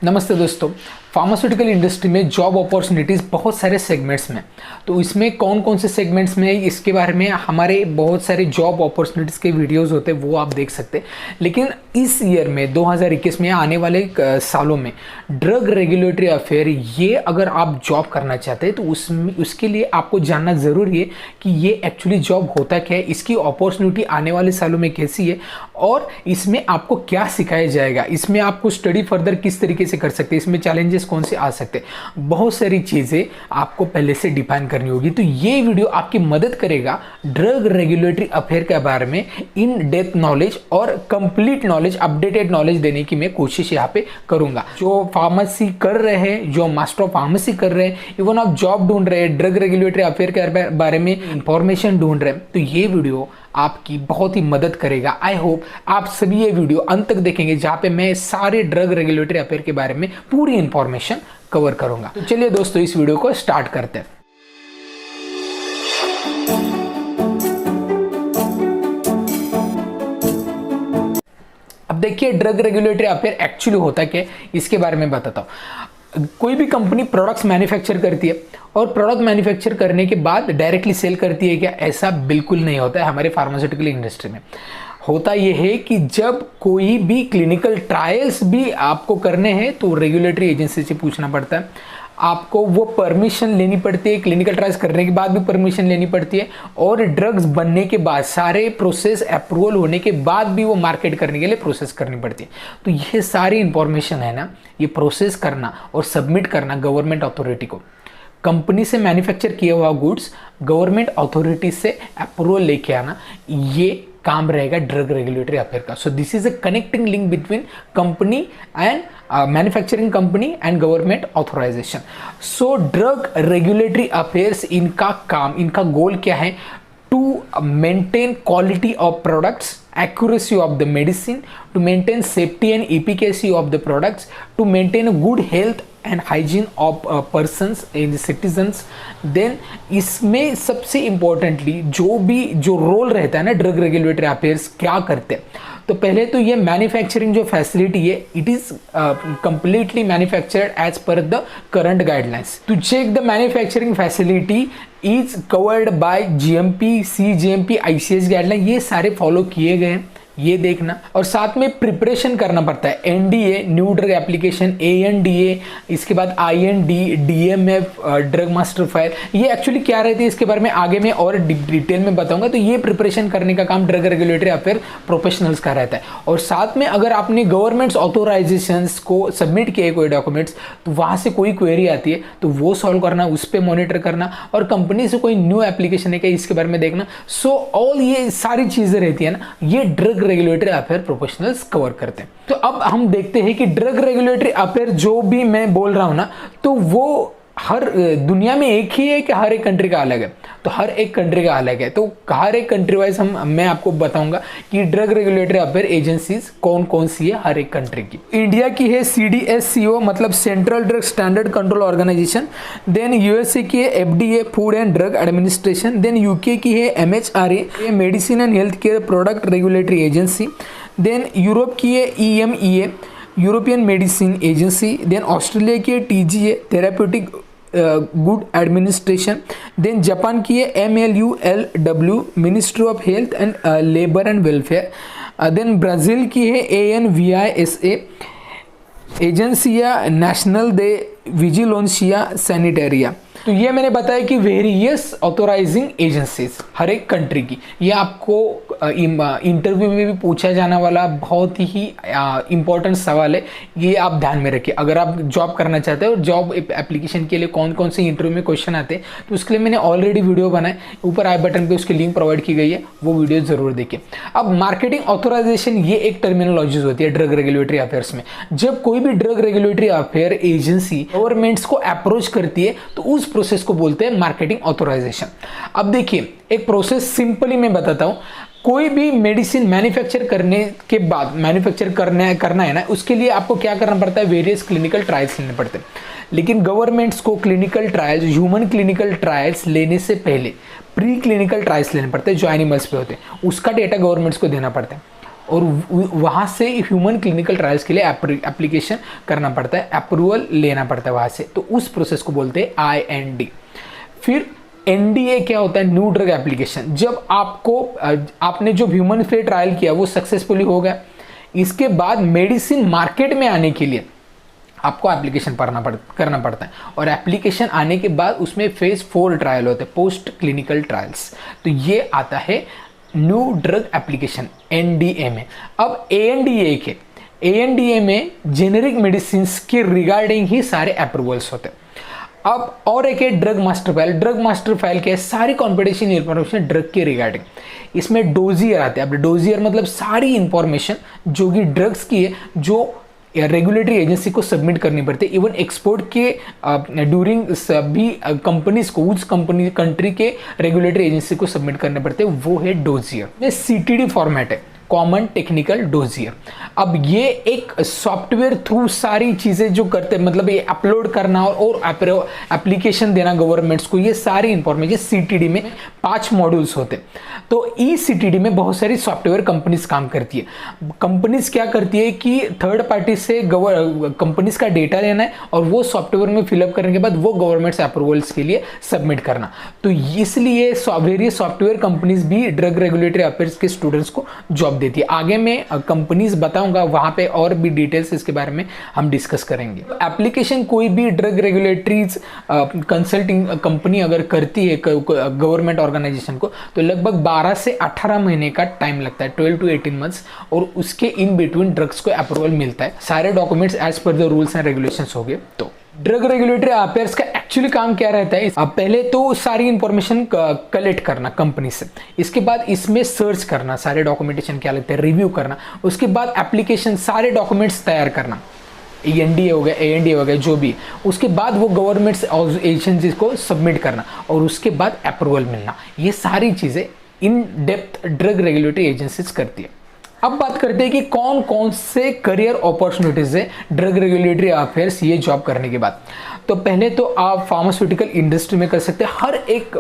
नमस्ते दोस्तों। Pharmaceutical industry में जॉब अपॉर्चुनिटीज़ बहुत सारे सेगमेंट्स में, तो इसमें कौन कौन से सेगमेंट्स में इसके बारे में हमारे बहुत सारे जॉब अपॉर्चुनिटीज़ के वीडियोस होते हैं, वो आप देख सकते हैं। लेकिन इस ईयर में 2021 में आने वाले सालों में ड्रग रेगुलेटरी अफेयर, ये अगर आप जॉब करना चाहते हैं तो उसके लिए आपको जानना ज़रूरी है कि ये एक्चुअली जॉब होता क्या है, इसकी अपॉर्चुनिटी आने वाले सालों में कैसी है और इसमें आपको क्या सिखाया जाएगा, इसमें आपको स्टडी फर्दर किस तरीके से कर सकते हैं, इसमें चैलेंजेस कौन से आ सकते हैं, बहुत सारी चीज़ें आपको पहले से डिफाइन करनी होगी। तो ये वीडियो आपकी मदद करेगा ड्रग रेगुलेटरी अफेयर के बारे में इन डेप्थ नॉलेज और कंप्लीट नॉलेज, अपडेटेड नॉलेज देने की मैं कोशिश यहाँ पे करूंगा। जो फार्मेसी कर रहे हैं, जो मास्टर ऑफ फार्मेसी कर रहे हैं, इवन आप जॉब ढूंढ रहे हैं, ड्रग रेगुलेटरी अफेयर के बारे में इंफॉर्मेशन ढूंढ रहे हैं, तो ये वीडियो आपकी बहुत ही मदद करेगा। आई होप आप सभी ये वीडियो अंत तक देखेंगे, जहां पे मैं सारे ड्रग रेगुलेटरी अफेयर के बारे में पूरी इंफॉर्मेशन कवर करूंगा। तो चलिए दोस्तों, इस वीडियो को स्टार्ट करते हैं। अब देखिए, ड्रग रेगुलेटरी अफेयर एक्चुअली होता क्या है, इसके बारे में बताता हूं। कोई भी कंपनी प्रोडक्ट्स मैन्युफैक्चर करती है और प्रोडक्ट मैन्युफैक्चर करने के बाद डायरेक्टली सेल करती है क्या? ऐसा बिल्कुल नहीं होता है हमारे फार्मास्यूटिकल इंडस्ट्री में। होता यह है कि जब कोई भी क्लिनिकल ट्रायल्स भी आपको करने हैं तो रेगुलेटरी एजेंसी से पूछना पड़ता है, आपको वो परमिशन लेनी पड़ती है। क्लिनिकल ट्रायल्स करने के बाद भी परमिशन लेनी पड़ती है और ड्रग्स बनने के बाद सारे प्रोसेस अप्रूवल होने के बाद भी वो मार्केट करने के लिए प्रोसेस करनी पड़ती है। तो ये सारी इंफॉर्मेशन है ना, ये प्रोसेस करना और सबमिट करना गवर्नमेंट अथॉरिटी को, कंपनी से मैन्युफैक्चर किया हुआ गुड्स गवर्नमेंट अथॉरिटी से अप्रूवल लेके आना, ये काम रहेगा ड्रग रेगुलेटरी अफेयर का। So this is a connecting link between company and manufacturing company and government authorisation. So drug regulatory affairs, इनका काम, इनका गोल क्या है? To maintain quality of products, accuracy of the medicine, to maintain safety and efficacy of the products, to maintain a good health and hygiene of persons and citizens. Then इसमें सबसे importantly जो role रहता है ना, drug regulatory affairs क्या करते हैं, तो पहले तो ये मैन्युफैक्चरिंग जो फैसिलिटी है, it is completely manufactured as per the current guidelines. To check the manufacturing facility is covered by GMP, CGMP, ICH guideline, ये सारे फॉलो किए गए हैं, ये देखना। और साथ में प्रिपरेशन करना पड़ता है, NDA new drug application, ANDA, इसके बाद IND, DMF drug master file, ये एक्चुअली क्या रहती है इसके बारे में आगे मैं और डिटेल में बताऊंगा। तो ये प्रिपरेशन करने का काम ड्रग रेगुलेटरी अफेयर प्रोफेशनल्स का रहता है। और साथ में अगर आपने गवर्नमेंट्स ऑथोराइजेशंस को सबमिट किए कोई डॉक्यूमेंट्स, तो वहाँ से कोई क्वेरी आती है तो वो सॉल्व करना, उस पर मॉनिटर करना, और कंपनी से कोई न्यू एप्लीकेशन है क्या इसके बारे में देखना। सो ऑल ये सारी चीज़ें रहती है ना, ये drug regulatory affair professionals cover करते हैं। तो अब हम देखते हैं कि ड्रग रेगुलेटरी अफेयर जो भी मैं बोल रहा हूं ना, तो वो हर दुनिया में एक ही है कि हर एक कंट्री का अलग है? तो हर एक कंट्री का अलग है। तो हर एक कंट्री वाइज मैं आपको बताऊंगा कि ड्रग रेगुलेटरी अफेयर एजेंसीज कौन कौन सी है हर एक कंट्री की। इंडिया की है CDSCO, मतलब central drug standard control organisation. Then USA की है FDA, food and drug administration. Then UK की है MHRA, medicine and health care product regulatory agency. Then Europe की है EMEA, European medicine agency. Then Australia की है TGA, therapeutic good administration. Then Japan की है MLULW, ministry of health and labour and welfare. Then Brazil की है ANVISA, एजेंसिया national दे विजिलेंसिया सैनिटेरिया। तो ये मैंने बताया कि वेरियस ऑथोराइजिंग एजेंसीज हर एक कंट्री की। ये आपको इंटरव्यू में भी पूछा जाने वाला बहुत ही इंपॉर्टेंट सवाल है, ये आप ध्यान में रखिए। अगर आप जॉब करना चाहते हो, जॉब एप्लीकेशन के लिए कौन कौन से इंटरव्यू में क्वेश्चन आते हैं, तो उसके लिए मैंने ऑलरेडी वीडियो बनाए, ऊपर आई बटन पे उसकी लिंक प्रोवाइड की गई है, वो वीडियो जरूर देखिए। अब मार्केटिंग ऑथोराइजेशन, ये एक टर्मिनोलॉजीज होती है ड्रग रेगुलेटरी अफेयर्स में। जब कोई भी drug regulatory affair agency governments को अप्रोच करती है तो उस प्रोसेस को बोलते हैं मार्केटिंग ऑथोराइजेशन। अब देखिए, एक प्रोसेस सिंपली मैं बताता हूं। कोई भी मेडिसिन मैन्युफैक्चर करने के बाद, मैन्युफैक्चर करना है ना, उसके लिए आपको क्या करना पड़ता है? वेरियस क्लिनिकल ट्रायल्स लेने पड़ते हैं। लेकिन गवर्नमेंट्स को clinical trials, human clinical trials लेने से पहले प्री क्लिनिकल ट्रायल्स लेने पड़ते हैं जो एनिमल्स पे होते हैं, उसका डेटा गवर्नमेंट्स को देना पड़ता है। और वहाँ से ह्यूमन क्लिनिकल ट्रायल्स के लिए एप्लीकेशन करना पड़ता है, अप्रूवल लेना पड़ता है वहाँ से, तो उस प्रोसेस को बोलते हैं IND। फिर NDA क्या होता है, न्यू ड्रग एप्लीकेशन। जब आपने जो ह्यूमन पे ट्रायल किया वो सक्सेसफुली हो गया, इसके बाद मेडिसिन मार्केट में आने के लिए आपको एप्लीकेशन करना पड़ता है, और एप्लीकेशन आने के बाद उसमें फेज 4 ट्रायल होते हैं, पोस्ट क्लिनिकल ट्रायल्स। तो ये आता है न्यू ड्रग एप्लीकेशन NDA में। अब ANDA में जेनेरिक मेडिसिन के रिगार्डिंग ही सारे अप्रूवल्स होते हैं। अब और एक है drug master file. Drug master file क्या है, सारी कॉम्पिटिशन इंफॉर्मेशन ड्रग के रिगार्डिंग, इसमें डोजियर आते हैं। अब डोजियर मतलब सारी इंफॉर्मेशन जो कि ड्रग्स की है, जो रेगुलेटरी एजेंसी को सबमिट करनी पड़ती है। इवन एक्सपोर्ट के ड्यूरिंग सभी कंपनीज को उस कंट्री के रेगुलेटरी एजेंसी को सबमिट करने पड़ते हैं, वो है डोजियर। ये CTD फॉर्मेट है, कॉमन टेक्निकल डोजियर। अब ये एक सॉफ्टवेयर थ्रू सारी चीज़ें जो करते हैं, मतलब ये अपलोड करना और एप्लीकेशन देना गवर्नमेंट्स को, ये सारी इंफॉर्मेशन CTD में 5 मॉड्यूल्स होते हैं। तो CTD में बहुत सारी सॉफ्टवेयर कंपनीज काम करती है। कंपनीज क्या करती है कि थर्ड पार्टी से कंपनीज का डेटा लेना है और वो सॉफ्टवेयर में फिलअप करने के बाद वो गवर्नमेंट्स अप्रूवल्स के लिए सबमिट करना। तो इसलिए वेरियस सॉफ्टवेयर कंपनीज भी ड्रग रेगुलेटरी अफेयर्स के स्टूडेंट्स को जॉब देती है। आगे मैं कंपनीज बताऊंगा, वहां पे और भी डिटेल्स इसके बारे में हम डिस्कस करेंगे। एप्लीकेशन कोई भी ड्रग रेगुलेटरीज कंसल्टिंग कंपनी अगर करती है गवर्नमेंट ऑर्गेनाइजेशन को, तो लगभग 12 से 18 महीने का टाइम लगता है, 12 to 18 मंथ्स, और उसके इन बिटवीन ड्रग्स को अप्रूवल मिलता है। सारे documents as per the rules and regulations हो गए। तो ड्रग रेगुलेटरी अफेयर्स का एक्चुअली काम क्या रहता है, अब पहले तो सारी इंफॉर्मेशन कलेक्ट करना कंपनी से, इसके बाद इसमें सर्च करना, सारे डॉक्यूमेंटेशन क्या लगते हैं, रिव्यू करना, उसके बाद एप्लीकेशन सारे डॉक्यूमेंट्स तैयार करना, ANDA हो गया, ANDA हो गया, जो भी, उसके बाद वो गवर्नमेंट्स एजेंसीज को सबमिट करना और उसके बाद अप्रूवल मिलना। ये सारी चीज़ें in depth drug regulatory agencies करती है। अब बात करते हैं कि कौन कौन से करियर अपॉर्चुनिटीज है ड्रग रेगुलेटरी अफेयर्स ये जॉब करने के बाद। तो पहले तो आप फार्मास्यूटिकल इंडस्ट्री में कर सकते हैं। हर एक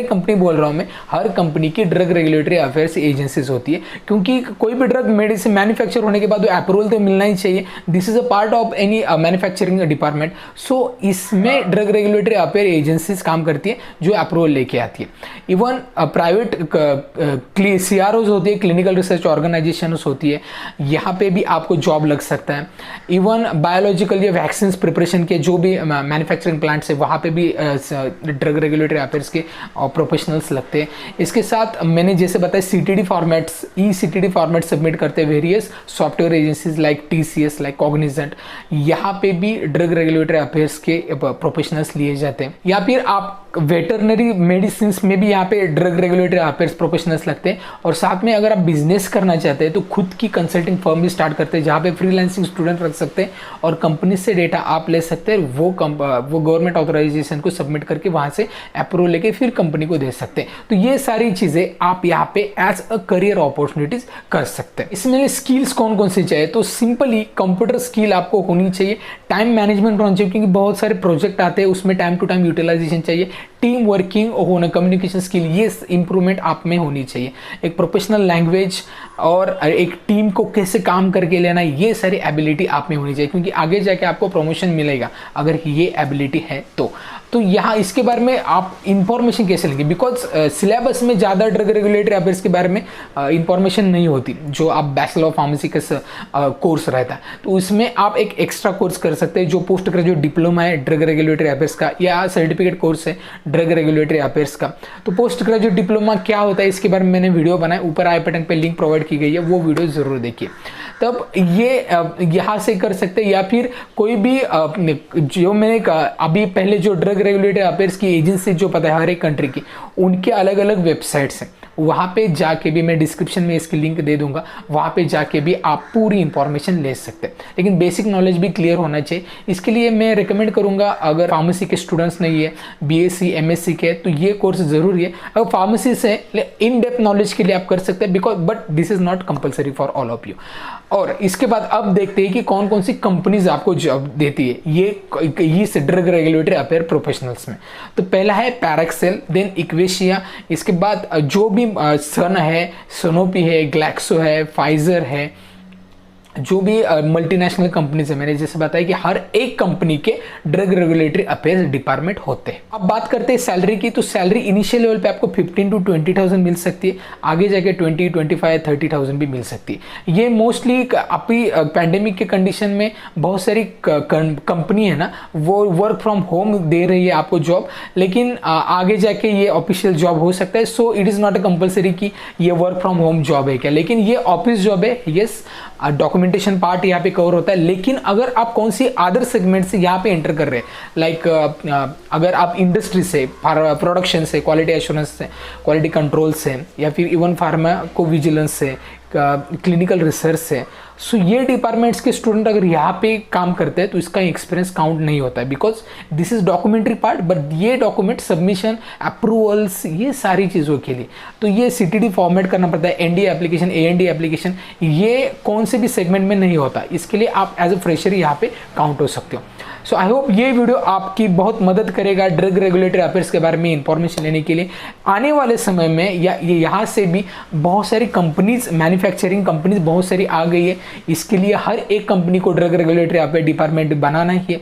कंपनी बोल रहा हूँ मैं, हर कंपनी की ड्रग रेगुलेटरी अफेयर्स एजेंसीज होती है, क्योंकि कोई भी ड्रग मेडिसिन मैन्युफैक्चर होने के बाद वो अप्रूवल तो मिलना ही चाहिए। This is a part of any manufacturing department. So इसमें ड्रग रेगुलेटरी अफेयर एजेंसीज काम करती है जो अप्रूवल लेके आती है। इवन प्राइवेट CROs होती है, क्लिनिकल रिसर्च ऑर्गेनाइजेशन होती है, यहाँ पे भी आपको जॉब लग सकता है। इवन बायोलॉजिकल या वैक्सीन प्रिपरेशन के जो भी मैन्युफैक्चरिंग प्लांट्स है, वहाँ पे भी ड्रग रेगुलेटरी अफेयर्स के प्रोफेशनल्स लगते हैं। इसके साथ मैंने जैसे बताया CTD formats, CTD format submit करते हैं various software agencies like TCS, like Cognizant, यहाँ पे भी ड्रग रेगुलेटरी अफेयर्स के प्रोफेशनल्स लिए जाते हैं। या फिर आप वेटरनरी मेडिसिन में भी यहाँ पे ड्रग रेगुलेटरी अफेयर्स प्रोफेशनल्स लगते हैं। और साथ में अगर आप बिजनेस करना चाहते हैं तो खुद की कंसल्टिंग फर्म भी स्टार्ट करते हैं, जहाँ पे फ्रीलांसिंग स्टूडेंट रख सकते हैं और कंपनी से डेटा आप ले सकते हैं। वो गवर्नमेंट ऑथराइजेशन को सबमिट करके वहाँ से अप्रूवल लेके फिर कंपनी को दे सकते हैं। तो ये सारी चीज़ें आप यहाँ पे एज अ करियर अपॉर्चुनिटीज कर सकते हैं। इसमें स्किल्स कौन कौन सी चाहिए, तो सिंपली कंप्यूटर स्किल आपको होनी चाहिए, टाइम मैनेजमेंट होना चाहिए, क्योंकि बहुत सारे प्रोजेक्ट आते हैं उसमें टाइम टू टाइम यूटिलाइजेशन चाहिए, टीम वर्किंग होना, कम्युनिकेशन स्किल, ये इंप्रूवमेंट आप में होनी चाहिए। एक प्रोफेशनल लैंग्वेज और एक टीम को कैसे काम करके लेना, ये सारी एबिलिटी आप में होनी चाहिए, क्योंकि आगे जाके आपको प्रमोशन मिलेगा अगर ये एबिलिटी है तो यहाँ इसके बारे में आप इंफॉर्मेशन कैसे लेंगे, बिकॉज सिलेबस में ज़्यादा ड्रग रेगुलेटरी अफेयर्स के बारे में इंफॉर्मेशन नहीं होती। जो आप बैचलर ऑफ फार्मेसी का कोर्स रहता है तो उसमें आप एक एक्स्ट्रा कोर्स कर सकते हैं, जो पोस्ट ग्रेजुएट डिप्लोमा है ड्रग रेगुलेटरी अफेयर्स का, या सर्टिफिकेट कोर्स है ड्रग रेगुलेटरी अफेयर्स का। तो पोस्ट ग्रेजुएट डिप्लोमा क्या होता है इसके बारे में मैंने वीडियो बनाया, ऊपर आई बटन पे लिंक प्रोवाइड की गई है, वो वीडियो जरूर देखिए। तब ये यहाँ से कर सकते हैं, या फिर कोई भी जो मैंने अभी पहले जो ड्रग रेगुलेटरी अफेयर्स की एजेंसी जो पता है हर एक कंट्री की, उनके अलग अलग वेबसाइट्स हैं, वहाँ पे जाके भी मैं डिस्क्रिप्शन में इसकी लिंक दे दूंगा, वहाँ पे जाके भी आप पूरी इंफॉर्मेशन ले सकते हैं। लेकिन बेसिक नॉलेज भी क्लियर होना चाहिए। इसके लिए मैं रिकमेंड करूँगा, अगर फार्मेसी के स्टूडेंट्स नहीं है, BSc MSc के, तो ये कोर्स ज़रूरी है। अगर फार्मेसी से इन डेप्थ नॉलेज के लिए आप कर सकते हैं, because but this is not compulsory for all of you. और इसके बाद अब देखते हैं कि कौन कौन सी कंपनीज आपको जॉब देती है ये इस ड्रग रेगुलेटरी अफेयर प्रोफेशनल्स में। तो पहला है पैराक्सेल, देन इक्वेशिया, इसके बाद जो भी सन है, सोनोपी है, ग्लैक्सो है, फाइजर है, जो भी मल्टीनेशनल कंपनीज है, मैंने जैसे बताया कि हर एक कंपनी के ड्रग रेगुलेटरी अफेयर्स डिपार्टमेंट होते हैं। अब बात करते हैं सैलरी की, तो सैलरी इनिशियल लेवल पे आपको 15 to 20,000 मिल सकती है, आगे जाके 20, 25, 30,000 भी मिल सकती है। ये मोस्टली अभी पैंडेमिक के कंडीशन में बहुत सारी कंपनी है ना वो वर्क फ्रॉम होम दे रही है आपको जॉब, लेकिन आगे जाके ये ऑफिशियल जॉब हो सकता है। So it is not a compulsory कि ये वर्क फ्रॉम होम जॉब है क्या, लेकिन ये ऑफिस जॉब है। यस, डॉक्यूमेंटेशन पार्ट यहाँ पे कवर होता है, लेकिन अगर आप कौन सी अदर सेगमेंट से यहाँ पे एंटर कर रहे हैं, लाइक अगर आप इंडस्ट्री से, प्रोडक्शन से, क्वालिटी एश्योरेंस से, क्वालिटी कंट्रोल से, या फिर इवन फार्माकोविजिलेंस से, क्लिनिकल रिसर्च से, सो ये डिपार्टमेंट्स के स्टूडेंट अगर यहाँ पे काम करते हैं तो इसका एक्सपीरियंस काउंट नहीं होता है, because this is documentary part. But ये डॉक्यूमेंट सबमिशन, अप्रूवल्स, ये सारी चीज़ों के लिए तो ये CTD फॉर्मेट करना पड़ता है, NDA एप्लीकेशन, ANDA एप्लीकेशन, ये कौन से भी सेगमेंट में नहीं होता। इसके लिए आप एज अ फ्रेशर यहाँ पे काउंट हो सकते हो। सो आई होप ये वीडियो आपकी बहुत मदद करेगा ड्रग रेगुलेटरी अफेयर्स के बारे में इंफॉर्मेशन लेने के लिए। आने वाले समय में यहाँ से भी बहुत सारी कंपनीज, मैन्युफैक्चरिंग कंपनीज बहुत सारी आ गई है। इसके लिए हर एक कंपनी को ड्रग रेगुलेटरी अफेयर डिपार्टमेंट बनाना ही है।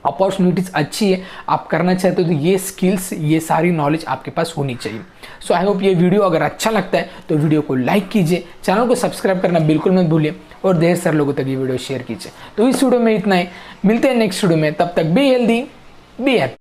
अपॉर्चुनिटीज़ अच्छी है, आप करना चाहते हो तो ये स्किल्स, ये सारी नॉलेज आपके पास होनी चाहिए। सो आई होप ये वीडियो अगर अच्छा लगता है तो वीडियो को लाइक कीजिए, चैनल को सब्सक्राइब करना बिल्कुल मत भूलिए और ढेर सारे लोगों तक ये वीडियो शेयर कीजिए। तो इस वीडियो में इतना ही, मिलते हैं नेक्स्ट वीडियो में, तब तक बी हेल्दी, बी हैप्पी।